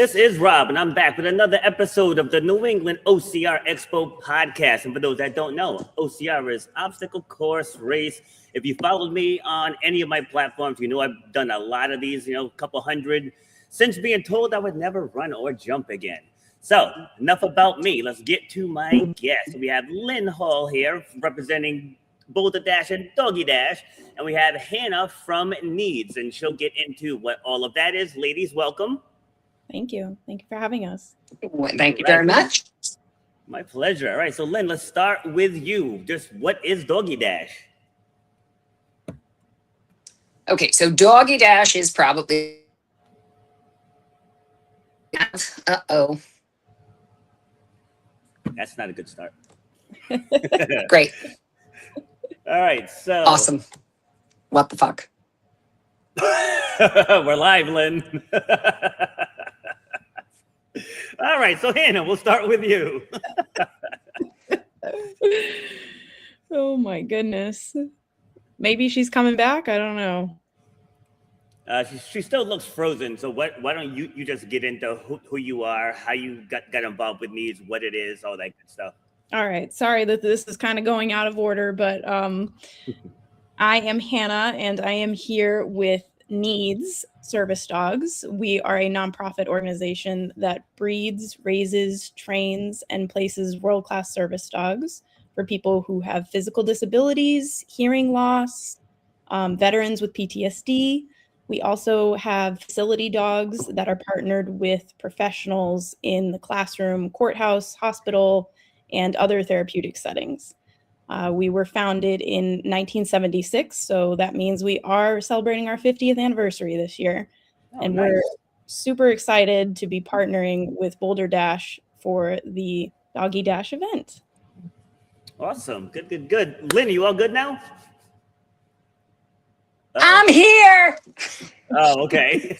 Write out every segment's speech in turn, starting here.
This is Rob, and I'm back with another episode of the New England OCR Expo Podcast. And for those that don't know, OCR is Obstacle Course Race. If you followed me on any of my platforms, you know I've done a lot of these, a couple hundred, since being told I would never run or jump again. So, enough about me. Let's get to my guest. We have Lynn Hall here, representing DoggieDash and DoggieDash, and we have Hannah from NEADS, and she'll get into what all of that is. Ladies, welcome. Thank you. Thank you for having us. Thank you very much. My pleasure. All right, so Lynn, let's start with you. Just what is DoggieDash? Okay, so DoggieDash is probably... Uh-oh. That's not a good start. Great. All right, so... Awesome. What the fuck? We're live, Lynn. All right, so Hannah, we'll start with you. Oh my goodness. Maybe she's coming back. I don't know. She still looks frozen. So why don't you just get into who you are, how you got involved with NEADS, what it is, all that good stuff. All right. Sorry that this is kind of going out of order, but I am Hannah, and I am here with NEADS Service Dogs. We are a nonprofit organization that breeds, raises, trains, and places world-class service dogs for people who have physical disabilities, hearing loss, veterans with PTSD. We also have facility dogs that are partnered with professionals in the classroom, courthouse, hospital, and other therapeutic settings. We were founded in 1976, so that means we are celebrating our 50th anniversary this year. And nice. We're super excited to be partnering with Boulder Dash for the DoggieDash event. Awesome. Good. Lynn, you all good now? I'm here. Oh, okay.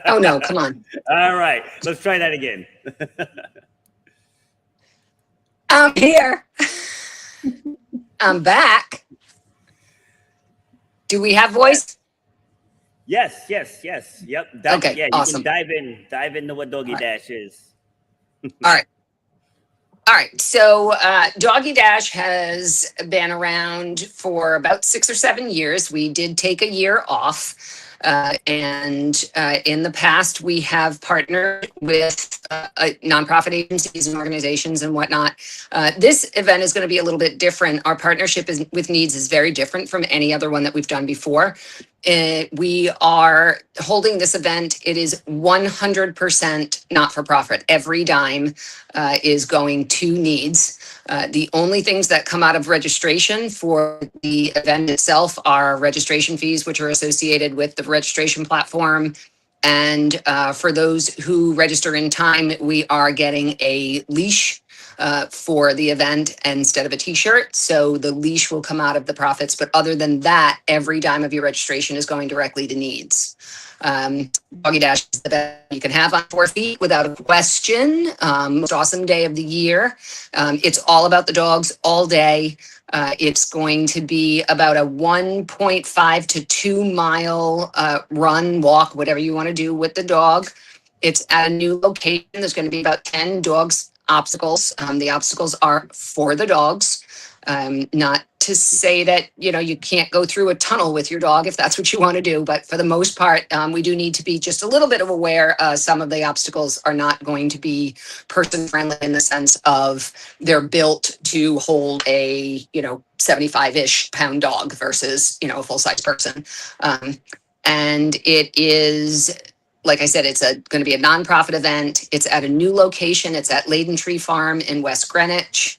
Oh, no, come on. All right, let's try that again. I'm here. I'm back. Do we have voice? Yes. Yep. Okay, yeah, awesome. You can dive into what DoggieDash is. All right. So DoggieDash has been around for about 6 or 7 years. We did take a year off. And in the past, we have partnered with nonprofit agencies and organizations and whatnot. This event is going to be a little bit different. Our partnership with NEADS is very different from any other one that we've done before. We are holding this event. It is 100% not-for-profit. Every dime is going to NEADS. The only things that come out of registration for the event itself are registration fees, which are associated with the registration platform. And for those who register in time, we are getting a leash for the event instead of a t-shirt. So the leash will come out of the profits. But other than that, every dime of your registration is going directly to NEADS. DoggieDash is the best you can have on 4 feet without a question. Most awesome day of the year. It's all about the dogs all day. It's going to be about a 1.5 to 2 mile run, walk, whatever you want to do with the dog. It's at a new location. There's going to be about 10 dogs obstacles. The obstacles are for the dogs. Not to say that, you can't go through a tunnel with your dog if that's what you want to do. But for the most part, we do need to be just a little bit of aware. Some of the obstacles are not going to be person friendly in the sense of they're built to hold a, 75-ish pound dog versus, a full size person. And it is, like I said, it's going to be a nonprofit event. It's at a new location. It's at Leyden Tree Farm in West Greenwich.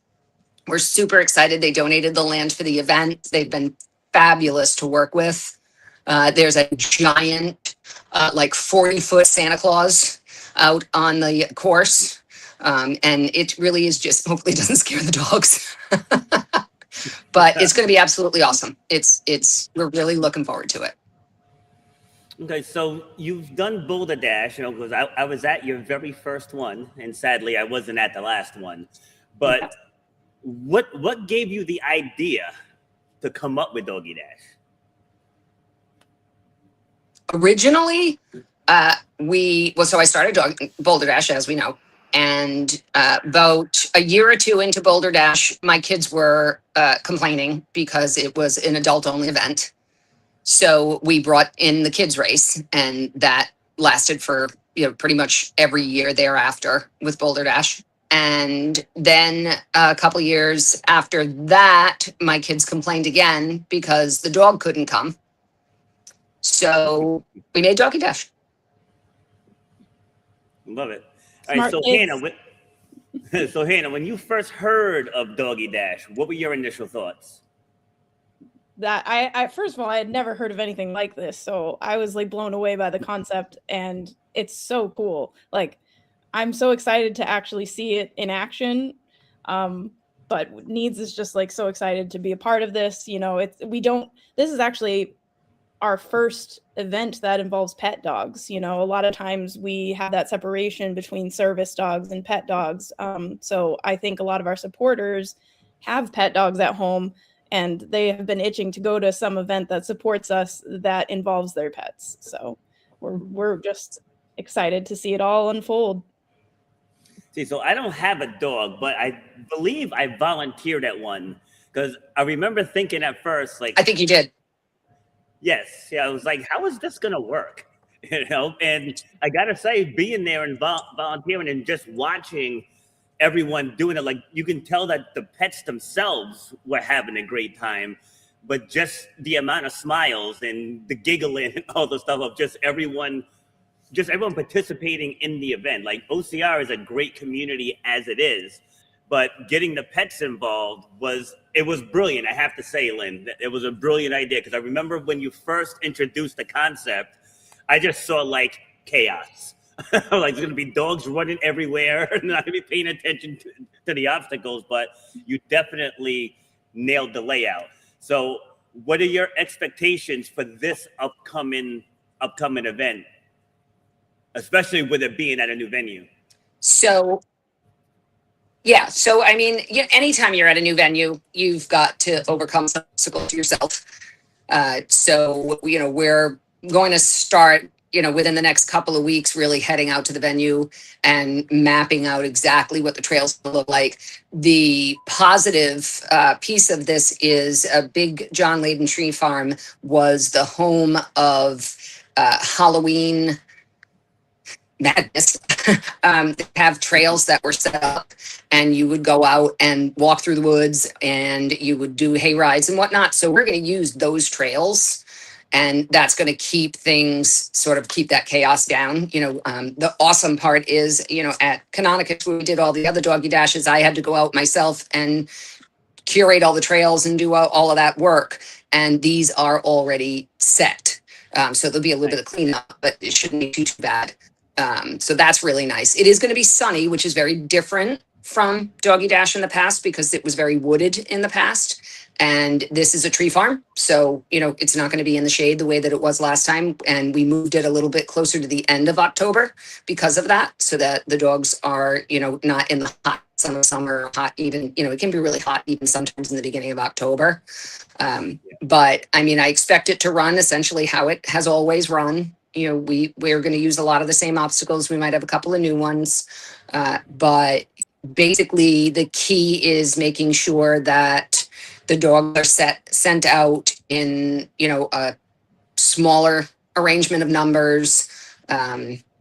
We're super excited. They donated the land for the event. They've been fabulous to work with. There's a giant, 40-foot Santa Claus out on the course. And it really is just, hopefully it doesn't scare the dogs. But it's going to be absolutely awesome. We're really looking forward to it. Okay, so you've done Boulder Dash, because I was at your very first one, and sadly I wasn't at the last one. But what gave you the idea to come up with DoggieDash? Originally, So I started Boulder Dash, as we know. And about a year or two into Boulder Dash, my kids were complaining because it was an adult only event. So we brought in the kids race, and that lasted for pretty much every year thereafter with Boulder Dash. And then a couple years after that, my kids complained again because the dog couldn't come. So we made DoggieDash. Love it. All right, so Hannah, when you first heard of DoggieDash, what were your initial thoughts? That I first of all, I had never heard of anything like this, so I was like blown away by the concept, and it's so cool. Like, I'm so excited to actually see it in action. But NEADS is just like so excited to be a part of this. This is actually our first event that involves pet dogs. A lot of times we have that separation between service dogs and pet dogs. So I think a lot of our supporters have pet dogs at home, and they have been itching to go to some event that supports us that involves their pets. So we're just excited to see it all unfold. See, so I don't have a dog, but I believe I volunteered at one, because I remember thinking at first, like, I think you did. Yes. Yeah. I was like, how is this going to work? And I got to say, being there and volunteering and just watching everyone doing it, like, you can tell that the pets themselves were having a great time, but just the amount of smiles and the giggling and all the stuff of just everyone participating in the event. Like, OCR is a great community as it is, but getting the pets involved was brilliant. I have to say, Lynn, it was a brilliant idea, because I remember when you first introduced the concept, I just saw like chaos. Like, there's going to be dogs running everywhere, not going to be paying attention to the obstacles, but you definitely nailed the layout. So what are your expectations for this upcoming event, especially with it being at a new venue? So I mean, anytime you're at a new venue, you've got to overcome some obstacles yourself. So we're going to start, within the next couple of weeks, really heading out to the venue and mapping out exactly what the trails will look like. The positive piece of this is a big John Layden Tree Farm was the home of Halloween madness. They have trails that were set up, and you would go out and walk through the woods, and you would do hay rides and whatnot. So we're going to use those trails, and that's going to keep that chaos down. The awesome part is, at Canonicus, where we did all the other DoggieDashes, I had to go out myself and curate all the trails and do all of that work. And these are already set. So there'll be a little bit of cleanup, but it shouldn't be too bad. So that's really nice. It is going to be sunny, which is very different from DoggieDash in the past, because it was very wooded in the past. And this is a tree farm. So, it's not going to be in the shade the way that it was last time. And we moved it a little bit closer to the end of October because of that, so that the dogs are, not in the hot summer, hot even, it can be really hot even sometimes in the beginning of October. But I mean, I expect it to run essentially how it has always run. We're going to use a lot of the same obstacles. We might have a couple of new ones, but basically the key is making sure that the dogs are sent out in, a smaller arrangement of numbers.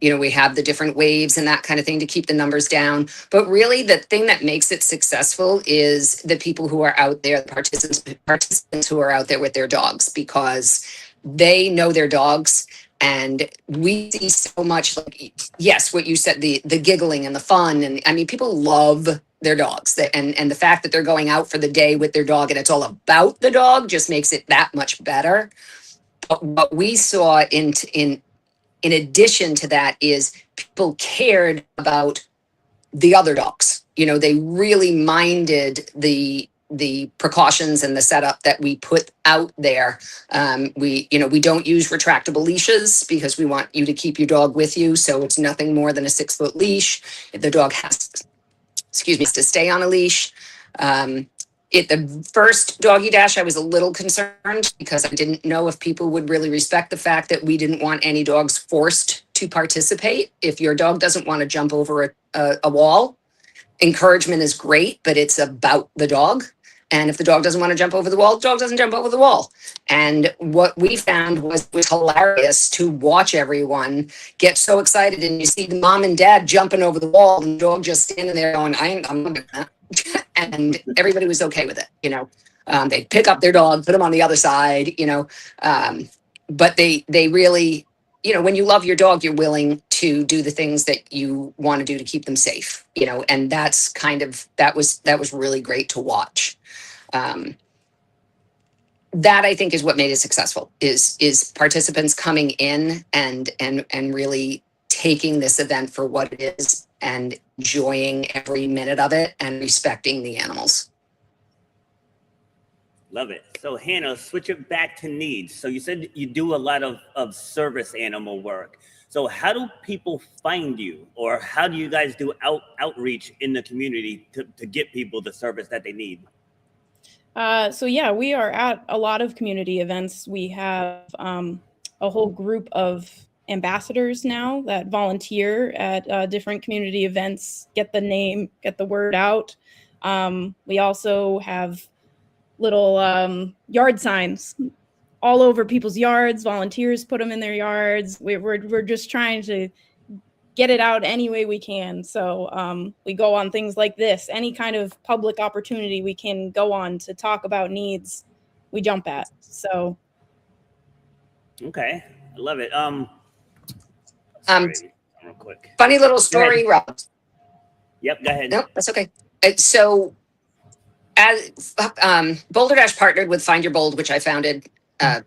We have the different waves and that kind of thing to keep the numbers down. But really the thing that makes it successful is the people who are out there, the participants who are out there with their dogs, because they know their dogs. And we see so much, like, yes, what you said, the giggling and the fun. And I mean, people love their dogs, and the fact that they're going out for the day with their dog and it's all about the dog just makes it that much better. But what we saw in addition to that is people cared about the other dogs. They really minded the precautions and the setup that we put out there. We don't use retractable leashes because we want you to keep your dog with you. So it's nothing more than a 6-foot leash. The dog has to stay on a leash. At the first DoggieDash, I was a little concerned because I didn't know if people would really respect the fact that we didn't want any dogs forced to participate. If your dog doesn't want to jump over a wall, encouragement is great, but it's about the dog. And if the dog doesn't want to jump over the wall, the dog doesn't jump over the wall. And what we found was hilarious to watch everyone get so excited. And you see the mom and dad jumping over the wall and the dog just standing there going, I'm not doing that. And everybody was okay with it. They'd pick up their dog, put them on the other side, but they really, when you love your dog, you're willing to do the things that you want to do to keep them safe, and that's that was really great to watch. That I think is what made it successful is participants coming in and really taking this event for what it is and enjoying every minute of it and respecting the animals. Love it. So Hannah, switch it back to NEADS. So you said you do a lot of service animal work. So how do people find you, or how do you guys do outreach in the community to get people the service that they need? So yeah, we are at a lot of community events. We have a whole group of ambassadors now that volunteer at different community events, get the word out. We also have little yard signs all over people's yards. Volunteers put them in their yards. We're just trying to get it out any way we can. So we go on things like this. Any kind of public opportunity we can go on to talk about NEADS, we jump at. So okay, I love it. Real quick. Funny little story, Rob. Yep, go ahead. Nope, that's okay. So as Boulder Dash partnered with Find Your Bold, which I founded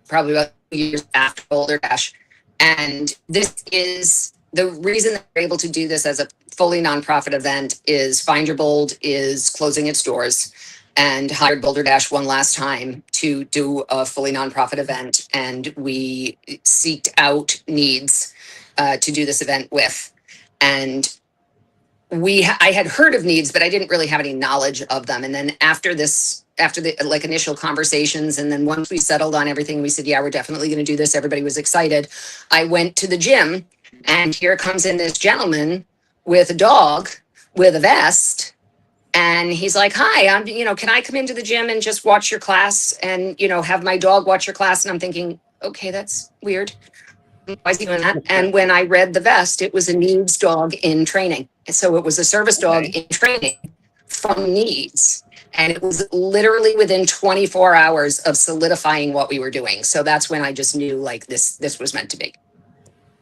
probably about 2 years after Boulder Dash. And this is the reason that we're able to do this as a fully nonprofit event is Find Your Bold is closing its doors and hired Boulder Dash one last time to do a fully nonprofit event. And we seeked out NEADS to do this event with. And I had heard of NEADS, but I didn't really have any knowledge of them. And then after the like initial conversations, and then once we settled on everything, we said, yeah, we're definitely going to do this. Everybody was excited. I went to the gym, and here comes in this gentleman with a dog with a vest. And he's like, hi, can I come into the gym and just watch your class and, have my dog watch your class? And I'm thinking, okay, that's weird. Why is he doing that? And when I read the vest, it was a NEADS dog in training. So it was a service dog in training from NEADS. And it was literally within 24 hours of solidifying what we were doing. So that's when I just knew like this was meant to be.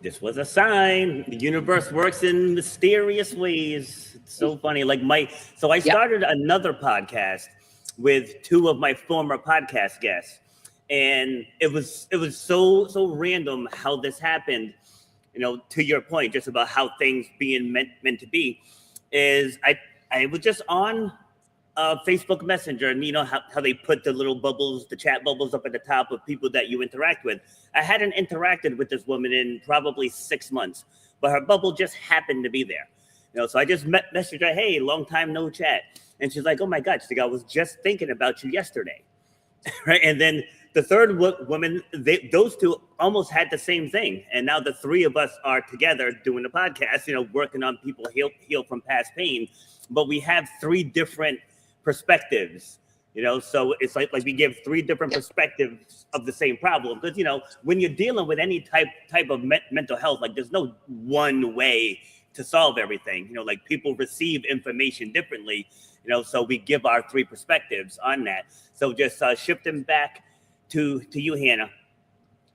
This was a sign. The universe works in mysterious ways. It's so funny. So I started another podcast with two of my former podcast guests. And it was so random how this happened, to your point, just about how things being meant to be, is I was just on Facebook Messenger, and how they put the little bubbles, the chat bubbles up at the top of people that you interact with. I hadn't interacted with this woman in probably 6 months, but her bubble just happened to be there. So I just messaged her, hey, long time no chat. And she's like, oh my God, she's like, I was just thinking about you yesterday. Right. And then the third woman, those two almost had the same thing. And now the three of us are together doing the podcast, working on people heal from past pain. But we have three different perspectives, so it's like we give three different perspectives of the same problem. Because, when you're dealing with any type of mental health, like there's no one way to solve everything. Like people receive information differently, so we give our three perspectives on that. So just shifting back to you, Hannah.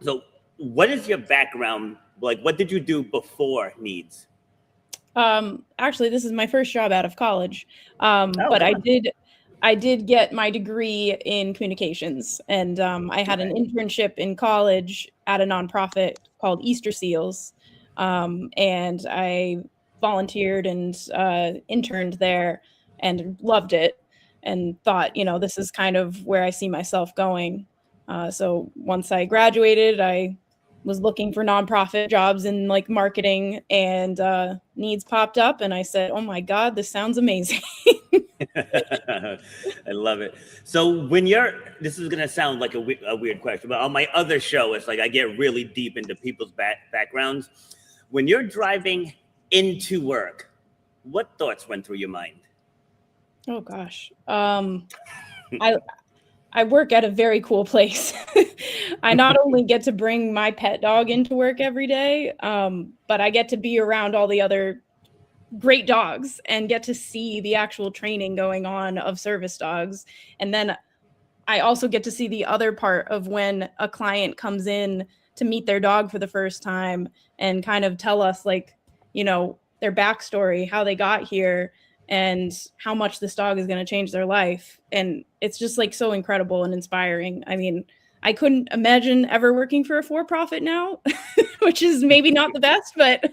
So what is your background? Like, what did you do before NEADS? Actually, this is my first job out of college. But I did get my degree in communications, and I had an internship in college at a nonprofit called Easter Seals. And I volunteered and interned there and loved it and thought, this is kind of where I see myself going. So once I graduated, I was looking for nonprofit jobs in like marketing, and NEADS popped up, and I said, oh my God, this sounds amazing. I love it. So this is going to sound like a weird question, but on my other show, it's like I get really deep into people's backgrounds. when you're driving into work, what thoughts went through your mind? Oh gosh. I work at a very cool place. I not only get to bring my pet dog into work every day, but I get to be around all the other great dogs and get to see the actual training going on of service dogs. And then I also get to see the other part of when a client comes in to meet their dog for the first time and kind of tell us, like, you know, their backstory, how they got here, and how much this dog is going to change their life. And it's just like so incredible and inspiring. I mean, I couldn't imagine ever working for a for-profit now, which is maybe not the best, but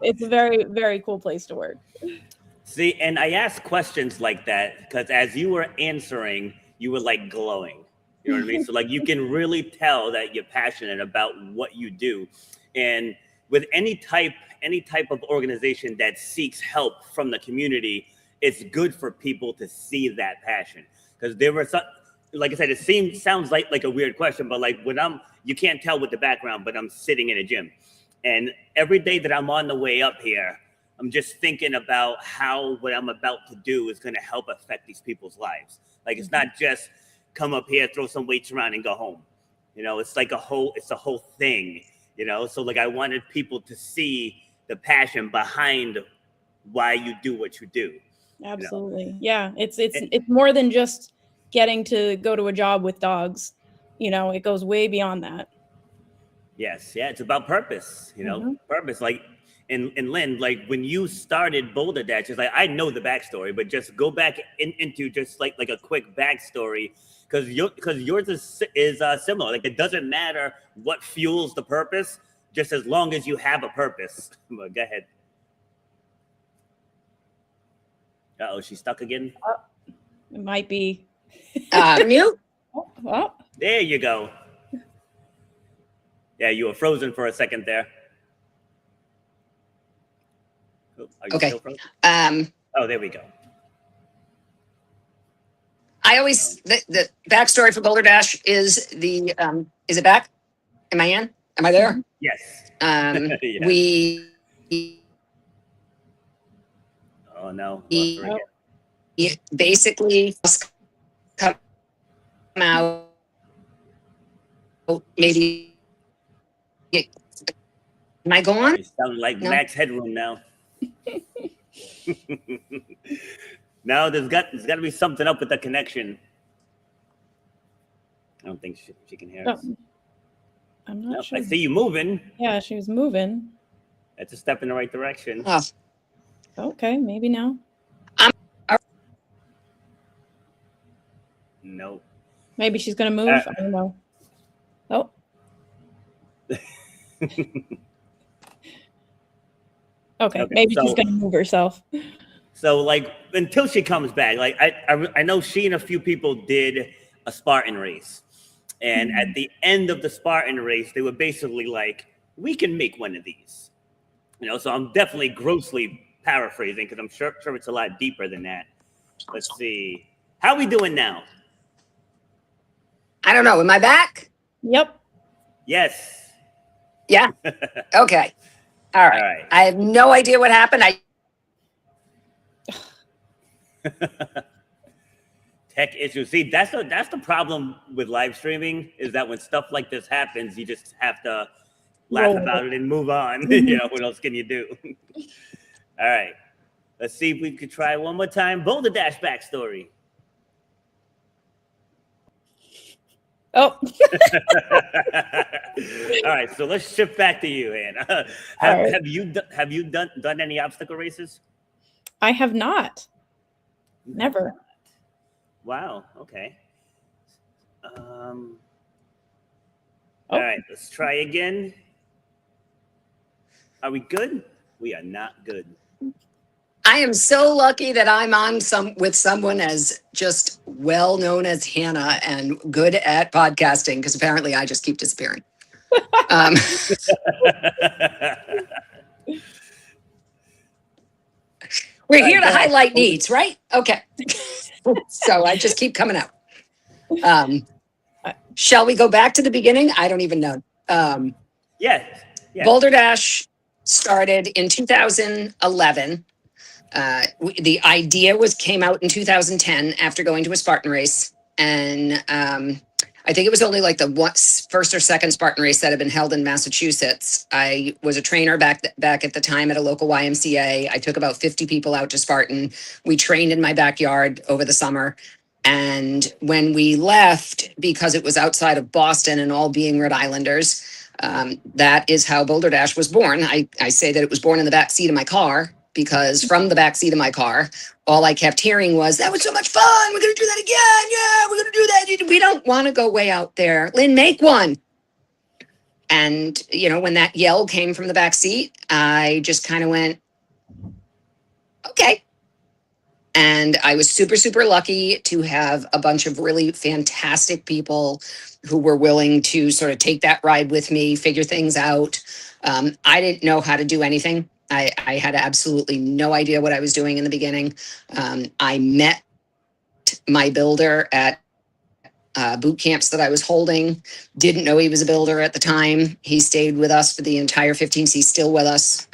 it's a very, very cool place to work. See, and I asked questions like that because as you were answering, you were like glowing. You know what I mean? So like you can really tell that you're passionate about what you do. And with any type of organization that seeks help from the community, it's good for people to see that passion. Because there were some, like I said, sounds like a weird question, but like when you can't tell with the background, but I'm sitting in a gym. And every day that I'm on the way up here, I'm just thinking about how what I'm about to do is going to help affect these people's lives. Like it's not just come up here, throw some weights around and go home. You know, it's like it's a whole thing, you know? So like I wanted people to see the passion behind why you do what you do. Absolutely. You know? Yeah. It's more than just getting to go to a job with dogs. You know, it goes way beyond that. Yes. Yeah. It's about purpose, you know, purpose. Like, and Lynn, like when you started DoggieDash, it's like, I know the backstory, but just go back into just like a quick backstory. Because yours is similar. Like it doesn't matter what fuels the purpose, just as long as you have a purpose. But go ahead. Uh-oh, she's stuck again. It might be. Mute. Oh. There you go. Yeah, you were frozen for a second there. Oh, are you still frozen? Oh, there we go. I always, the backstory for DoggieDash is is it back? Am I in? Am I there? Yes. Yes. Oh no. We basically come out maybe. Am I going? You sound like Max Headroom now. No, there's got to be something up with the connection. I don't think she can hear us. I'm not sure. I see you moving. Yeah, she was moving. That's a step in the right direction. Oh. Okay, maybe now. No. Maybe she's gonna move. I don't know. Oh. Okay, maybe she's gonna move herself. So like until she comes back, like I know she and a few people did a Spartan race. And at the end of the Spartan race, they were basically like, we can make one of these. You know, so I'm definitely grossly paraphrasing because I'm sure it's a lot deeper than that. Let's see. How are we doing now? I don't know. Am I back? Yep. Yes. Yeah. Okay. All right. I have no idea what happened. Tech issues. See, that's the problem with live streaming is that when stuff like this happens, you just have to laugh about it and move on. You know, what else can you do? All right. Let's see if we could try one more time. DoggieDash backstory. Oh. All right. So let's shift back to you, Hannah. Have you done any obstacle races? I have not. Never. Wow. Okay. All right. Let's try again. Are we good? We are not good. I am so lucky that I'm on with someone as just well known as Hannah and good at podcasting because apparently I just keep disappearing. We're here to highlight needs, right? Okay. So I just keep coming out. Shall we go back to the beginning? I don't even know. Yeah. Boulder Dash started in 2011. The idea came out in 2010 after going to a Spartan race, and I think it was only like the first or second Spartan race that had been held in Massachusetts. I was a trainer back at the time at a local YMCA. I took about 50 people out to Spartan. We trained in my backyard over the summer. And when we left, because it was outside of Boston and all being Rhode Islanders, that is how Boulder Dash was born. I say that it was born in the back seat of my car, because from the back seat of my car, all I kept hearing was, "That was so much fun. We're going to do that again. Yeah, we're going to do that. We don't want to go way out there. Lynn, make one." And, when that yell came from the back seat, I just kind of went, okay. And I was super, super lucky to have a bunch of really fantastic people who were willing to sort of take that ride with me, figure things out. I didn't know how to do anything. I had absolutely no idea what I was doing in the beginning. I met my builder at boot camps that I was holding. Didn't know he was a builder at the time. He stayed with us for the entire 15s. He's still with us.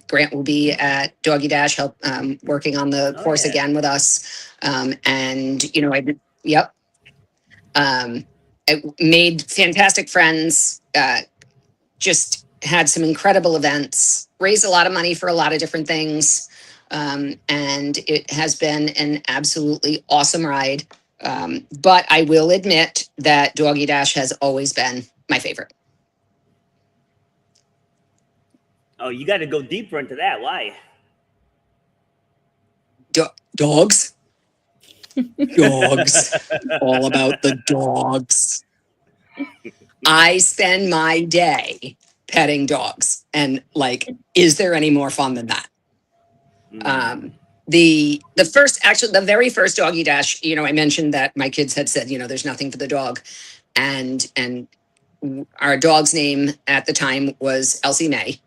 Grant will be at DoggieDash, working on the course again with us. I made fantastic friends. Just had some incredible events, raised a lot of money for a lot of different things. And it has been an absolutely awesome ride. But I will admit that DoggieDash has always been my favorite. Oh, you got to go deeper into that. Why? Dogs. Dogs. All about the dogs. I spend my day petting dogs, and is there any more fun than that? The very first DoggieDash, I mentioned that my kids had said, there's nothing for the dog, and our dog's name at the time was Elsie Mae,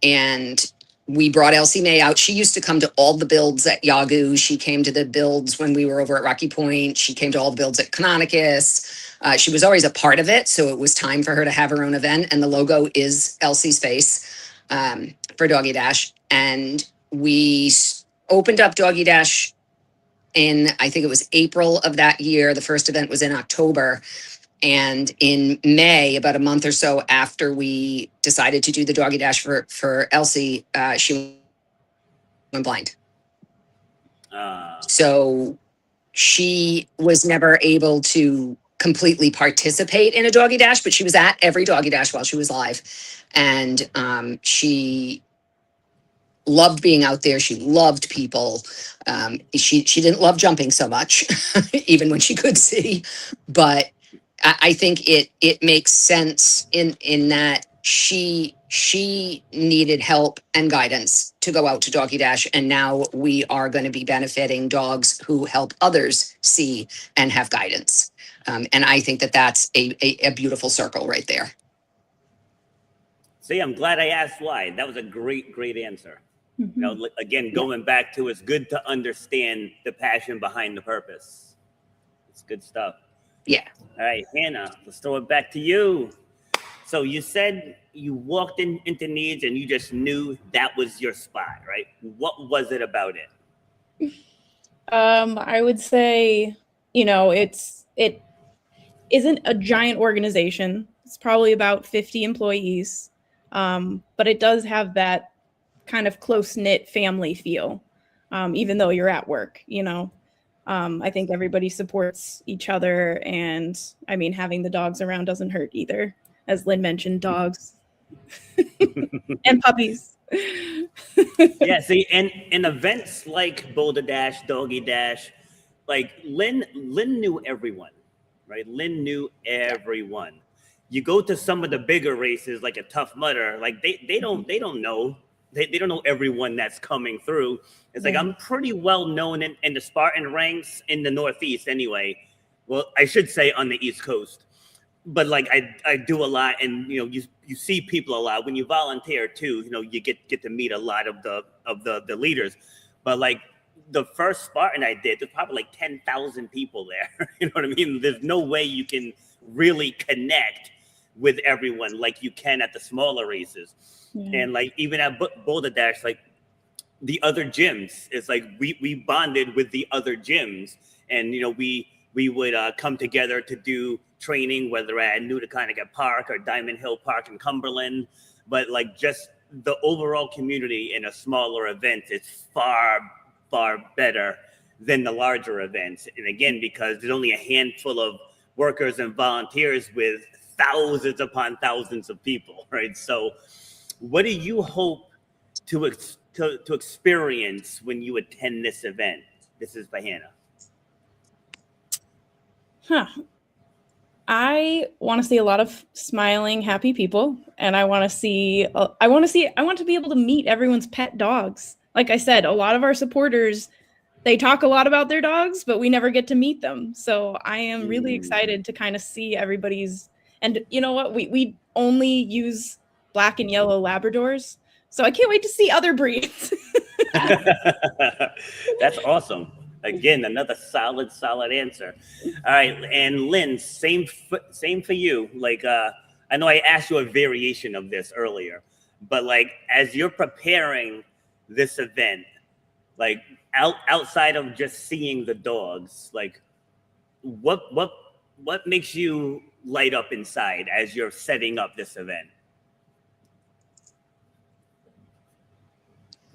and we brought Elsie Mae out. She used to come to all the builds at Yagoo. She came to the builds when we were over at Rocky Point. She came to all the builds at Canonicus. She was always a part of it, so it was time for her to have her own event. And the logo is Elsie's face for DoggieDash. And we opened up DoggieDash in, I think it was April of that year. The first event was in October. And in May, about a month or so after we decided to do the DoggieDash for Elsie, she went blind. So she was never able to completely participate in a DoggieDash, but she was at every DoggieDash while she was alive. And she loved being out there. She loved people. She didn't love jumping so much, even when she could see. But I think it makes sense in that she needed help and guidance to go out to DoggieDash, and now we are going to be benefiting dogs who help others see and have guidance. And I think that's a beautiful circle right there. See, I'm glad I asked why. That was a great answer. Mm-hmm. Again, going back to, it's good to understand the passion behind the purpose. It's good stuff. Yeah. All right, Hannah, let's throw it back to you. So you said you walked into NEADS and you just knew that was your spot, right? What was it about it? I would say, it isn't a giant organization. It's probably about 50 employees. But it does have that kind of close-knit family feel, even though you're at work, I think everybody supports each other, and having the dogs around doesn't hurt either. As Lynn mentioned, dogs and puppies. Yeah, see, and in events like Boulder Dash, DoggieDash, Lynn knew everyone, right? Lynn knew everyone. You go to some of the bigger races, like a Tough Mudder, they don't know. They don't know everyone that's coming through. It's I'm pretty well known in the Spartan ranks in the Northeast anyway. Well, I should say on the East Coast. But I do a lot, and you see people a lot. When you volunteer too, you get to meet a lot of the leaders. But the first Spartan I did, there's probably 10,000 people there. You know what I mean? There's no way you can really connect with everyone like you can at the smaller races. And like even at Boulder Dash, like the other gyms, it's like we bonded with the other gyms, and you know we would come together to do training, whether at Newtonica Park or Diamond Hill Park in Cumberland. But like just the overall community in a smaller event is far better than the larger events. And again, because there's only a handful of workers and volunteers with thousands upon thousands of people, right? So what do you hope to experience when you attend this event? This is for Hannah. I want to see a lot of smiling, happy people, and I want to be able to meet everyone's pet dogs. Like I said, a lot of our supporters, they talk a lot about their dogs, but we never get to meet them. So I am really excited to kind of see everybody's. And you know what? We only use black and yellow Labradors, so I can't wait to see other breeds. That's awesome. Again, another solid answer. All right, and Lynn, same for you. Like, I know I asked you a variation of this earlier, but like as you're preparing this event, like outside of just seeing the dogs, like what makes you light up inside as you're setting up this event?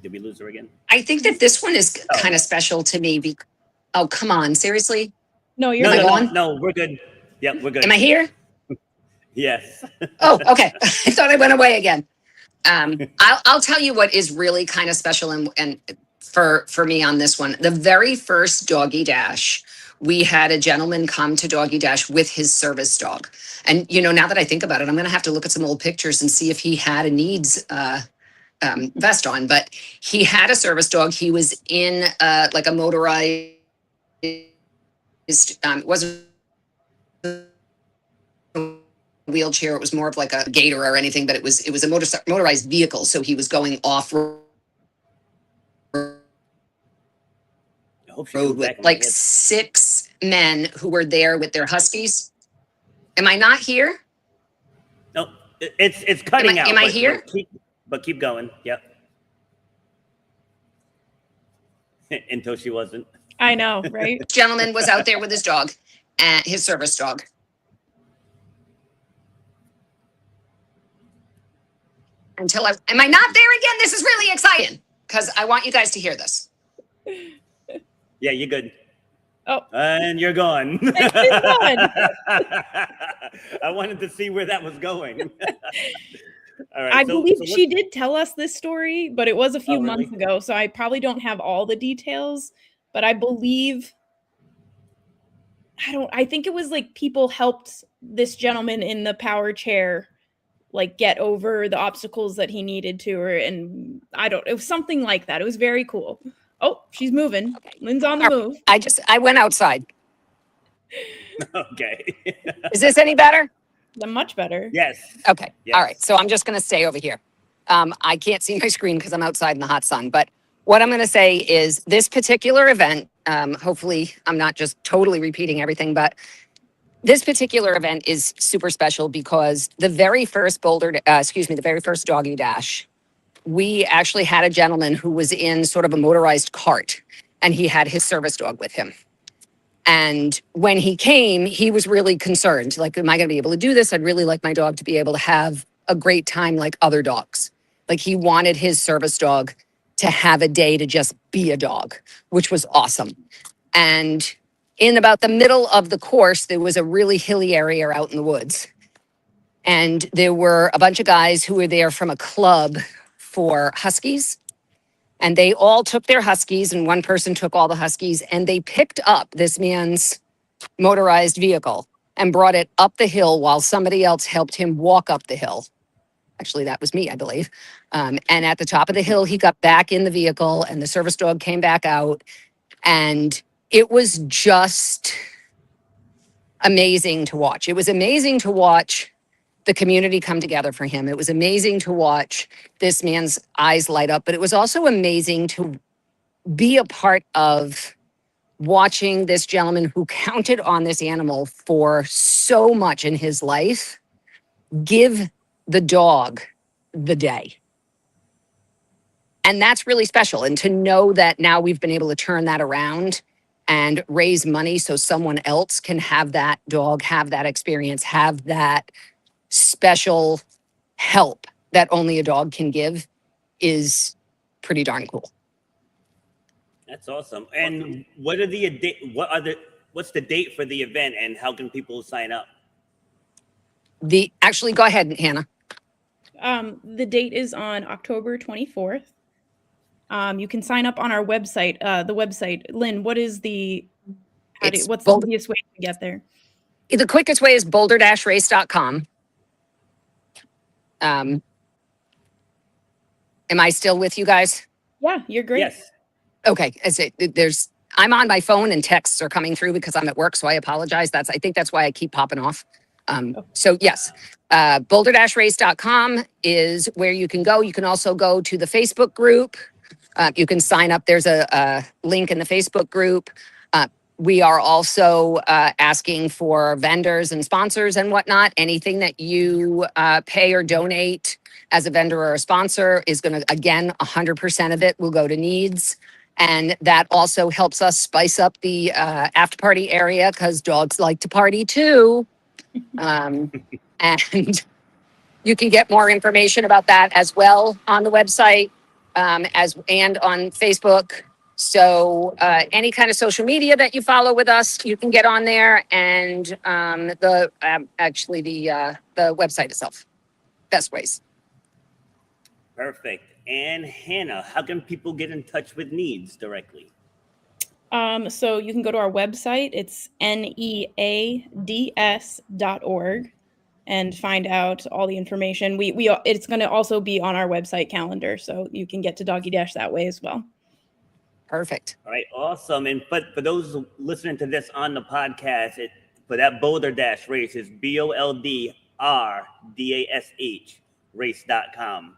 Did we lose her again? I think that this one is kind of special to me. Oh, come on. Seriously? No, you're no, we're good. Yep, we're good. Am I here? Yes. Oh, okay. I thought I went away again. I'll tell you what is really kind of special and for me on this one. The very first DoggieDash, we had a gentleman come to DoggieDash with his service dog. And, you know, now that I think about it, I'm going to have to look at some old pictures and see if he had a NEADS vest on, but he had a service dog. He was in like a motorized, it wasn't a wheelchair. It was more of like a gator or anything, but it was a motorized vehicle. So he was going off road with like 6 men who were there with their huskies. Am I not here? No, it's cutting out. Am I here? But keep going. Yep. Until she wasn't. I know, right? This gentleman was out there with his dog, and his service dog. Am I not there again? This is really exciting because I want you guys to hear this. Yeah, you're good. Oh. And you're gone. It's gone. I wanted to see where that was going. All right, I believe she did tell us this story, but it was a few months ago, so I probably don't have all the details, but I believe, I think it was like people helped this gentleman in the power chair like get over the obstacles that he needed to, and it was something like that. It was very cool. Oh, she's moving. Okay. Lynn's on the move. I went outside. Okay. Is this any better? Much better. Yes. Okay. Yes. All right. So I'm just going to stay over here. I can't see my screen because I'm outside in the hot sun. But what I'm going to say is this particular event, hopefully I'm not just totally repeating everything, but this particular event is super special because the very first the very first DoggieDash, we actually had a gentleman who was in sort of a motorized cart, and he had his service dog with him. And when he came, he was really concerned. Like, am I going to be able to do this? I'd really like my dog to be able to have a great time like other dogs. Like, he wanted his service dog to have a day to just be a dog, which was awesome. And in about the middle of the course, there was a really hilly area out in the woods. And there were a bunch of guys who were there from a club for huskies. And they all took their huskies, and one person took all the huskies, and they picked up this man's motorized vehicle and brought it up the hill while somebody else helped him walk up the hill. Actually, that was me, I believe. And at the top of the hill, he got back in the vehicle, and the service dog came back out. And it was just amazing to watch. It was amazing to watch the community come together for him. It was amazing to watch this man's eyes light up, but it was also amazing to be a part of watching this gentleman who counted on this animal for so much in his life give the dog the day. And that's really special. And to know that now we've been able to turn that around and raise money so someone else can have that dog, have that experience, have that special help that only a dog can give is pretty darn cool. That's awesome. And what's the date for the event and how can people sign up? Actually, go ahead, Hannah. The date is on October 24th. You can sign up on our website. The website, Lynn, what's the easiest way to get there? The quickest way is boulder-race.com. Am I still with you guys? Yeah, you're great. Yes. Okay. I'm on my phone and texts are coming through because I'm at work, so I apologize. I think that's why I keep popping off. So yes, boulder-race.com is where you can go. You can also go to the Facebook group. You can sign up. There's a link in the Facebook group. We are also asking for vendors and sponsors and whatnot. Anything that you pay or donate as a vendor or a sponsor is going to, again, 100% of it will go to NEADS. And that also helps us spice up the after party area because dogs like to party too. And you can get more information about that as well on the website and on Facebook. So any kind of social media that you follow with us, you can get on there, and the website itself. Best ways. Perfect. And Hannah, how can people get in touch with NEADS directly? So you can go to our website. It's neads.org and find out all the information. It's going to also be on our website calendar, so you can get to DoggieDash that way as well. Perfect. All right, awesome. And for those listening to this on the podcast, for that Boulder Dash race is BOLDRDASH race.com.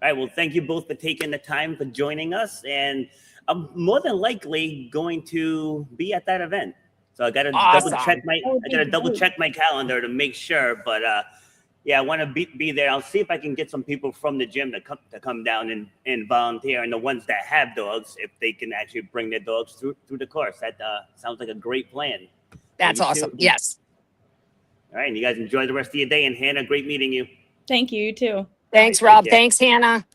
All right, well, thank you both for taking the time for joining us. And I'm more than likely going to be at that event. So I got to double check my calendar to make sure. But yeah, I want to be there. I'll see if I can get some people from the gym to come down and volunteer. And the ones that have dogs, if they can actually bring their dogs through the course. That sounds like a great plan. That's awesome. Yes. All right, and you guys enjoy the rest of your day. And Hannah, great meeting you. Thank you, you too. Thanks, Rob. Thanks, Hannah.